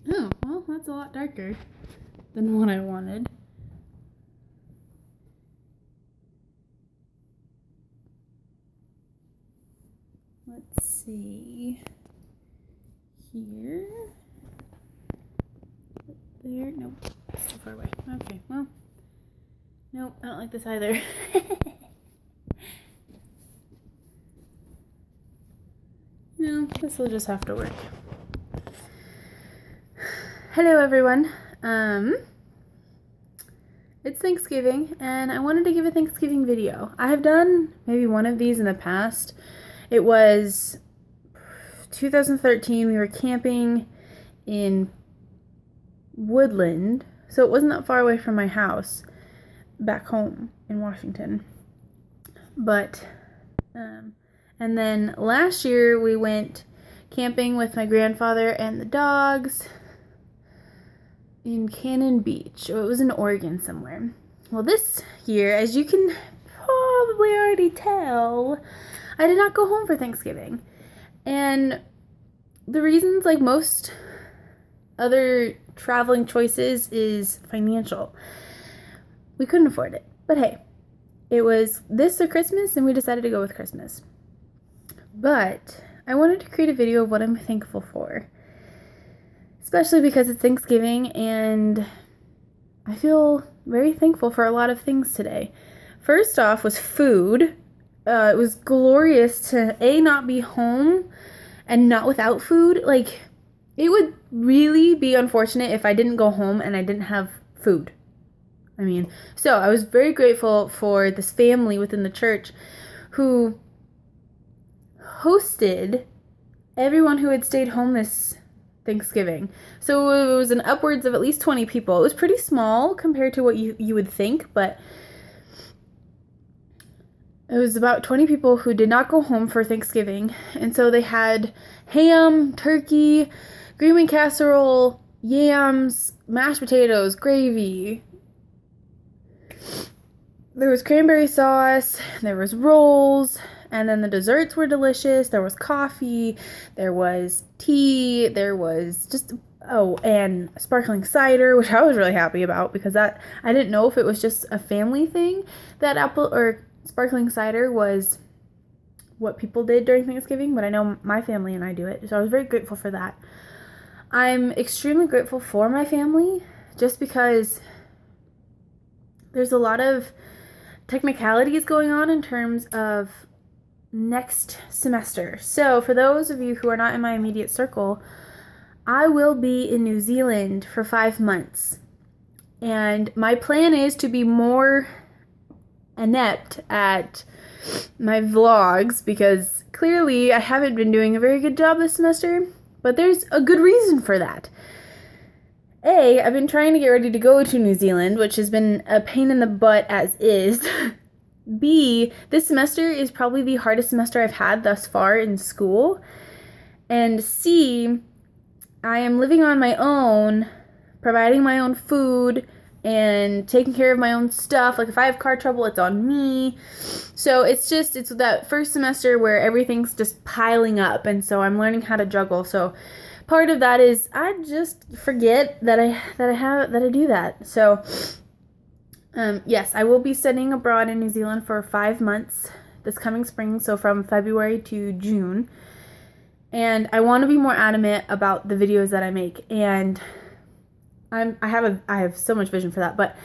Oh, well, that's a lot darker than what I wanted. Let's see. Here. There. Nope. It's too far away. Okay, well. Nope, I don't like this either. No, this will just have to work. Hello, everyone. It's Thanksgiving, and I wanted to give a Thanksgiving video. I have done maybe one of these in the past. It was 2013. We were camping in Woodland, so it wasn't that far away from my house back home in Washington. But, and then last year we went camping with my grandfather and the dogs in Cannon Beach. Or it was in Oregon somewhere. Well, this year, as you can probably already tell, I did not go home for Thanksgiving. And the reasons, like most other traveling choices, is financial. We couldn't afford it. But hey, it was this or Christmas, and we decided to go with Christmas. But I wanted to create a video of what I'm thankful for. Especially because it's Thanksgiving, and I feel very thankful for a lot of things today. First off was food. It was glorious to, not be home and not without food. Like, it would really be unfortunate if I didn't go home and I didn't have food. So I was very grateful for this family within the church who hosted everyone who had stayed home this Thanksgiving. So it was an upwards of at least 20 people. It was pretty small compared to what you would think, but it was about 20 people who did not go home for Thanksgiving. And so they had ham, turkey, green bean casserole, yams, mashed potatoes, gravy. There was cranberry sauce, there was rolls, and then the desserts were delicious. There was coffee, there was tea, there was just, and sparkling cider, which I was really happy about because I didn't know if it was just a family thing that apple or sparkling cider was what people did during Thanksgiving, but I know my family and I do it, so I was very grateful for that. I'm extremely grateful for my family just because there's a lot of technicalities going on in terms of next semester. So for those of you who are not in my immediate circle, I will be in New Zealand for 5 months. And my plan is to be more inept at my vlogs because clearly I haven't been doing a very good job this semester, but there's a good reason for that. A, I've been trying to get ready to go to New Zealand, which has been a pain in the butt as is. B, this semester is probably the hardest semester I've had thus far in school. And C, I am living on my own, providing my own food, and taking care of my own stuff. Like, if I have car trouble, it's on me. So it's that first semester where everything's just piling up, and so I'm learning how to juggle. So part of that is I just forget that I do that. So yes, I will be studying abroad in New Zealand for 5 months this coming spring, so from February to June. And I want to be more adamant about the videos that I make, and I have so much vision for that. But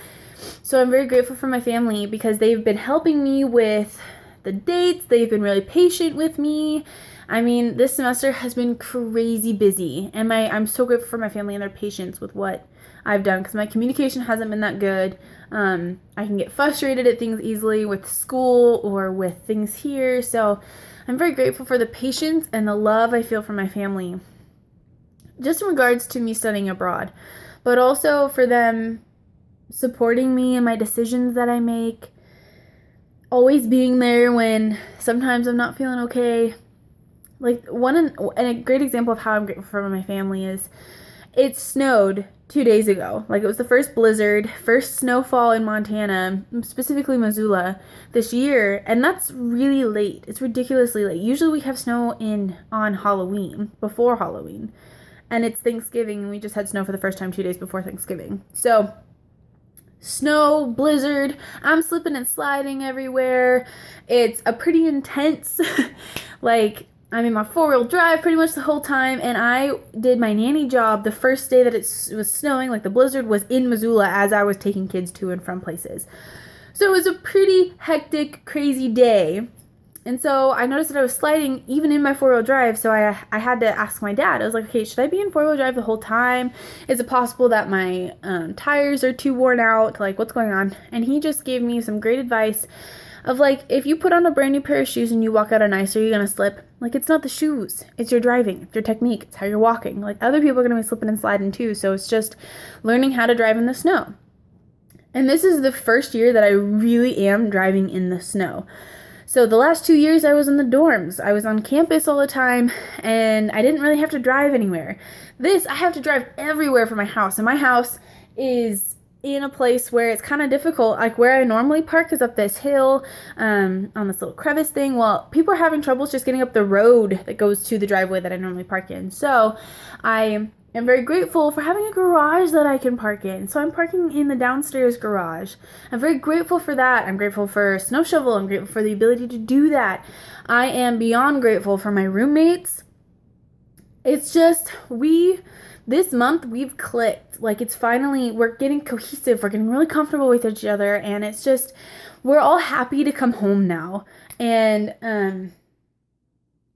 so I'm very grateful for my family because they've been helping me with the dates. They've been really patient with me. This semester has been crazy busy, and I'm so grateful for my family and their patience with what I've done because my communication hasn't been that good. I can get frustrated at things easily with school or with things here. So I'm very grateful for the patience and the love I feel from my family, just in regards to me studying abroad, but also for them supporting me in my decisions that I make, always being there when sometimes I'm not feeling okay. Like, and a great example of how I'm grateful for my family is it snowed 2 days ago. Like, it was the first blizzard, first snowfall in Montana, specifically Missoula, this year, and that's really late. It's ridiculously late. Usually we have snow on Halloween, before Halloween, and it's Thanksgiving, and we just had snow for the first time 2 days before Thanksgiving. So snow, blizzard, I'm slipping and sliding everywhere. It's a pretty intense, like, I'm in my 4-wheel drive pretty much the whole time, and I did my nanny job the first day that it was snowing, like the blizzard was in Missoula as I was taking kids to and from places. So it was a pretty hectic, crazy day. And so I noticed that I was sliding even in my 4-wheel drive, so I had to ask my dad. I was like, okay, should I be in 4-wheel drive the whole time? Is it possible that my tires are too worn out? Like, what's going on? And he just gave me some great advice of, like, if you put on a brand new pair of shoes and you walk out on ice, are you going to slip? Like, it's not the shoes. It's your driving. It's your technique. It's how you're walking. Like, other people are going to be slipping and sliding too, so it's just learning how to drive in the snow. And this is the first year that I really am driving in the snow. So the last 2 years I was in the dorms. I was on campus all the time, and I didn't really have to drive anywhere. This, I have to drive everywhere from my house, and my house is in a place where it's kind of difficult. Like, where I normally park is up this hill, on this little crevice thing. Well, people are having troubles just getting up the road that goes to the driveway that I normally park in. So I am very grateful for having a garage that I can park in. So I'm parking in the downstairs garage. I'm very grateful for that. I'm grateful for snow shovel. I'm grateful for the ability to do that. I am beyond grateful for my roommates. It's just, this month we've clicked. Like, it's finally, we're getting cohesive. We're getting really comfortable with each other. And it's just, we're all happy to come home now. And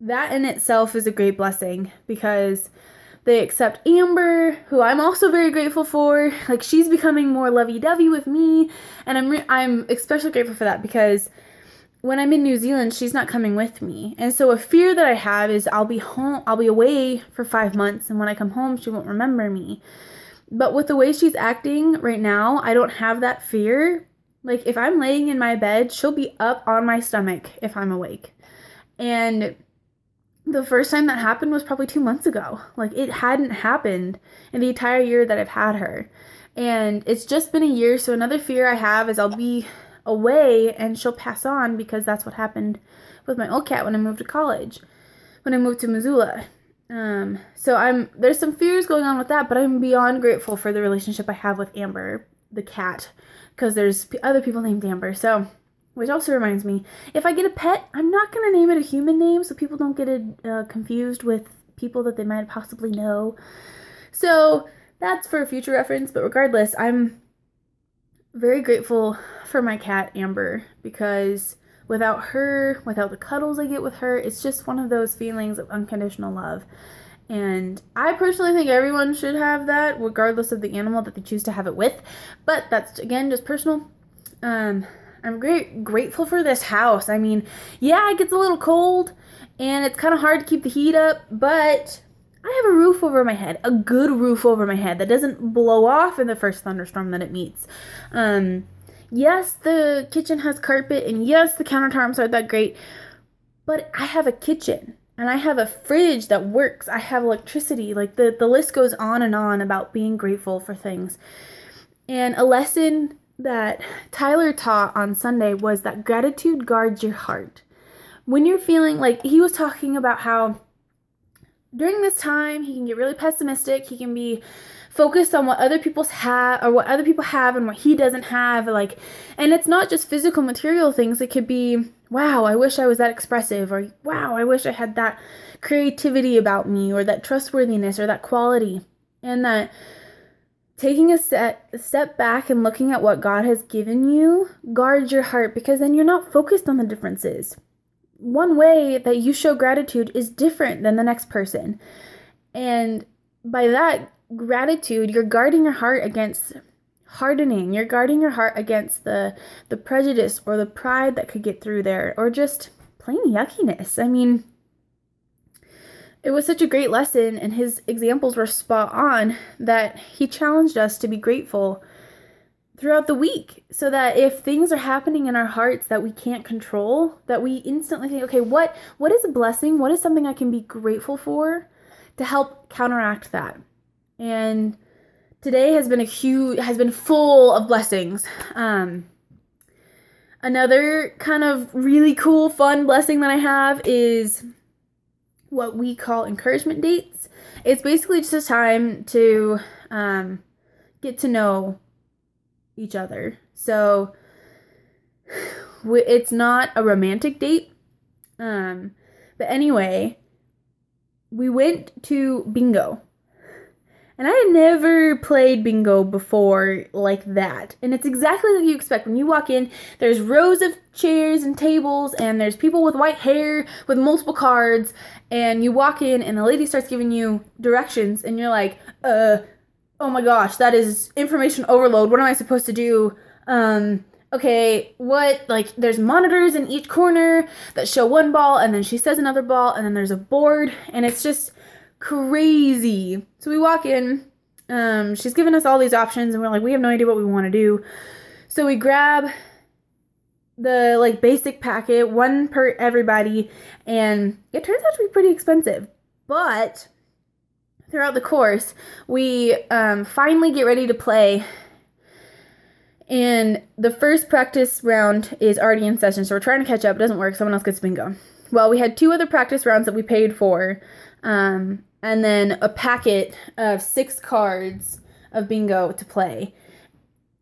that in itself is a great blessing, because they accept Amber, who I'm also very grateful for. Like, she's becoming more lovey-dovey with me, and I'm especially grateful for that, because when I'm in New Zealand, she's not coming with me. And so a fear that I have is I'll be away for 5 months, and when I come home, she won't remember me. But with the way she's acting right now, I don't have that fear. Like, if I'm laying in my bed, she'll be up on my stomach if I'm awake. And the first time that happened was probably 2 months ago. Like, it hadn't happened in the entire year that I've had her. And it's just been a year, so another fear I have is I'll be away and she'll pass on, because that's what happened with my old cat when I moved to college, when I moved to Missoula. So there's some fears going on with that, but I'm beyond grateful for the relationship I have with Amber, the cat, because there's other people named Amber. So, which also reminds me, if I get a pet, I'm not going to name it a human name so people don't get it confused with people that they might possibly know. So that's for future reference, but regardless, I'm very grateful for my cat, Amber, because without her, without the cuddles I get with her, it's just one of those feelings of unconditional love. And I personally think everyone should have that, regardless of the animal that they choose to have it with. But that's, again, just personal. I'm grateful for this house. I mean, yeah, it gets a little cold, and it's kind of hard to keep the heat up, but I have a roof over my head, a good roof over my head that doesn't blow off in the first thunderstorm that it meets. Yes, the kitchen has carpet, and yes, the countertops aren't that great, but I have a kitchen, and I have a fridge that works. I have electricity. Like, the list goes on and on about being grateful for things. And a lesson that Tyler taught on Sunday was that gratitude guards your heart. When you're feeling like, he was talking about how during this time he can get really pessimistic, he can be focused on what other people have and what he doesn't have, like, and it's not just physical material things. It could be, wow, I wish I was that expressive, or wow, I wish I had that creativity about me, or that trustworthiness, or that quality. And that taking a step back and looking at what God has given you guards your heart, because then you're not focused on the differences. One way that you show gratitude is different than the next person. And by that gratitude, you're guarding your heart against hardening. You're guarding your heart against the prejudice or the pride that could get through there, or just plain yuckiness. I mean, it was such a great lesson, and his examples were spot on, that he challenged us to be grateful throughout the week, so that if things are happening in our hearts that we can't control, that we instantly think, okay, what is a blessing? What is something I can be grateful for to help counteract that? And today has been full of blessings. Another kind of really cool, fun blessing that I have is what we call encouragement dates. it's basically just a time to get to know each other. So it's not a romantic date. But anyway, we went to bingo. And I had never played bingo before like that. And it's exactly like you expect. When you walk in, there's rows of chairs and tables, and there's people with white hair with multiple cards. And you walk in, and the lady starts giving you directions, and you're like, oh my gosh, that is information overload. What am I supposed to do? Okay, what, like, there's monitors in each corner that show one ball, and then she says another ball, and then there's a board, and it's just crazy. So we walk in, she's giving us all these options, and we're like, we have no idea what we want to do. So we grab the, like, basic packet, one per everybody, and it turns out to be pretty expensive. But throughout the course, we finally get ready to play, and the first practice round is already in session, so we're trying to catch up. It doesn't work. Someone else gets bingo. Well, we had 2 other practice rounds that we paid for, and then a packet of 6 cards of bingo to play.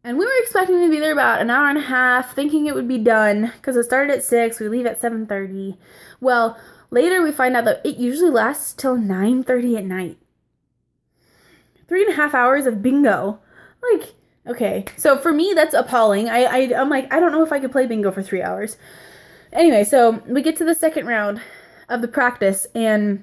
And we were expecting to be there about an hour and a half, thinking it would be done, because it started at 6, we leave at 7:30. Well, later we find out that it usually lasts till 9:30 at night. 3.5 hours of bingo. Like, okay. So for me, that's appalling. I'm like, I don't know if I could play bingo for 3 hours. Anyway, so we get to the second round of the practice, and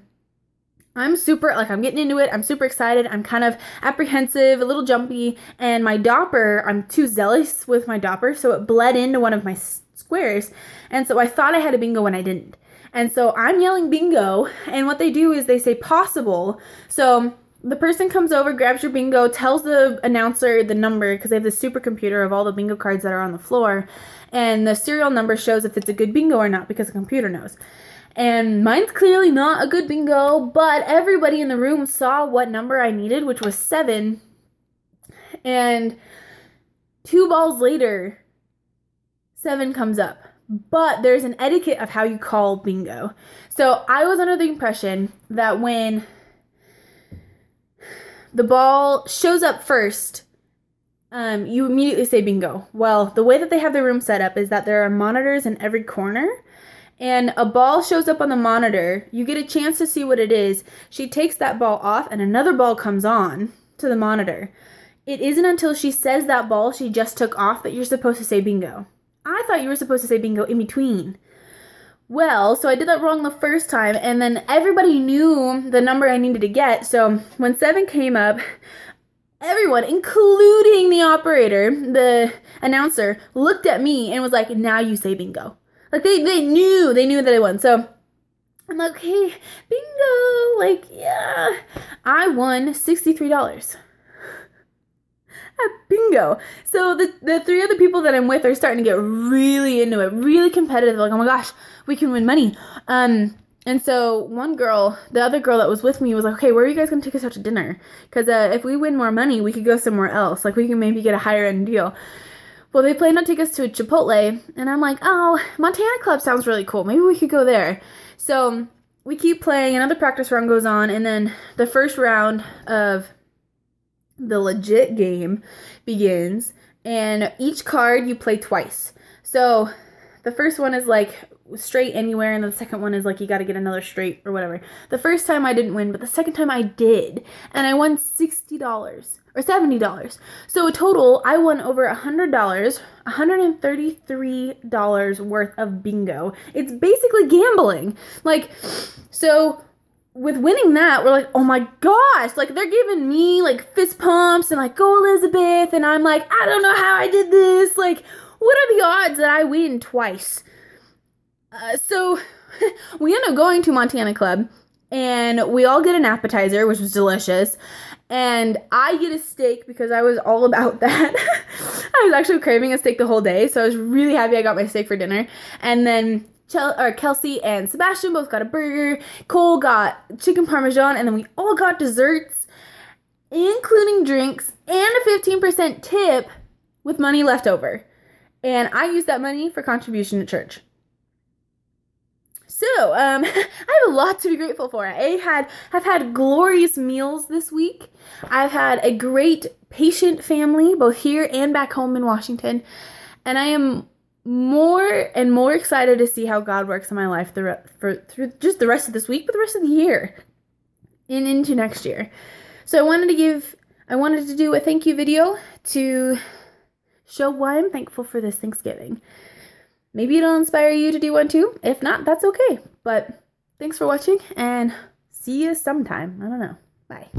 I'm getting into it. I'm super excited. I'm kind of apprehensive, a little jumpy, and my dopper, I'm too zealous with my dopper, so it bled into one of my squares, and so I thought I had a bingo when I didn't. And so I'm yelling bingo, and what they do is they say possible. So the person comes over, grabs your bingo, tells the announcer the number, because they have the supercomputer of all the bingo cards that are on the floor, and the serial number shows if it's a good bingo or not, because the computer knows. And mine's clearly not a good bingo, but everybody in the room saw what number I needed, which was 7. And 2 balls later, 7 comes up. But there's an etiquette of how you call bingo. So I was under the impression that when the ball shows up first, you immediately say bingo. Well, the way that they have their room set up is that there are monitors in every corner, and a ball shows up on the monitor. You get a chance to see what it is. She takes that ball off, and another ball comes on to the monitor. It isn't until she says that ball she just took off that you're supposed to say bingo. I thought you were supposed to say bingo in between. Well, so I did that wrong the first time, and then everybody knew the number I needed to get. So when 7 came up, everyone, including the operator, the announcer, looked at me and was like, now you say bingo. Like, they knew that I won. So I'm like, okay, bingo. Like, yeah. I won $63 at bingo. So the 3 other people that I'm with are starting to get really into it, really competitive. Like, oh my gosh, we can win money. And so one girl, the other girl that was with me, was like, okay, where are you guys going to take us out to dinner? Because if we win more money, we could go somewhere else. Like, we can maybe get a higher end deal. Well, they planned on taking us to a Chipotle, and I'm like, oh, Montana Club sounds really cool. Maybe we could go there. So we keep playing, another practice round goes on, and then the first round of the legit game begins, and each card you play twice. So the first one is like straight anywhere, and the second one is like you got to get another straight or whatever. The first time I didn't win, but the second time I did, and I won $60 or $70. So total, I won over $100, $133 worth of bingo. It's basically gambling. Like, so with winning that, we're like, oh my gosh, like, they're giving me like fist pumps and like, go Elizabeth, and I'm like, I don't know how I did this. Like, what are the odds that I win twice? So we end up going to Montana Club, and we all get an appetizer, which was delicious, and I get a steak because I was all about that. I was actually craving a steak the whole day, so I was really happy I got my steak for dinner. And then Kelsey and Sebastian both got a burger. Cole got chicken parmesan, and then we all got desserts, including drinks, and a 15% tip with money left over. And I used that money for contribution to church. I have a lot to be grateful for. Have had glorious meals this week. I've had a great patient family, both here and back home in Washington. And I am more and more excited to see how God works in my life through just the rest of this week, but the rest of the year and into next year. So I wanted to do a thank you video to show why I'm thankful for this Thanksgiving. Maybe it'll inspire you to do one too. If not, that's okay. But thanks for watching and see you sometime. I don't know. Bye.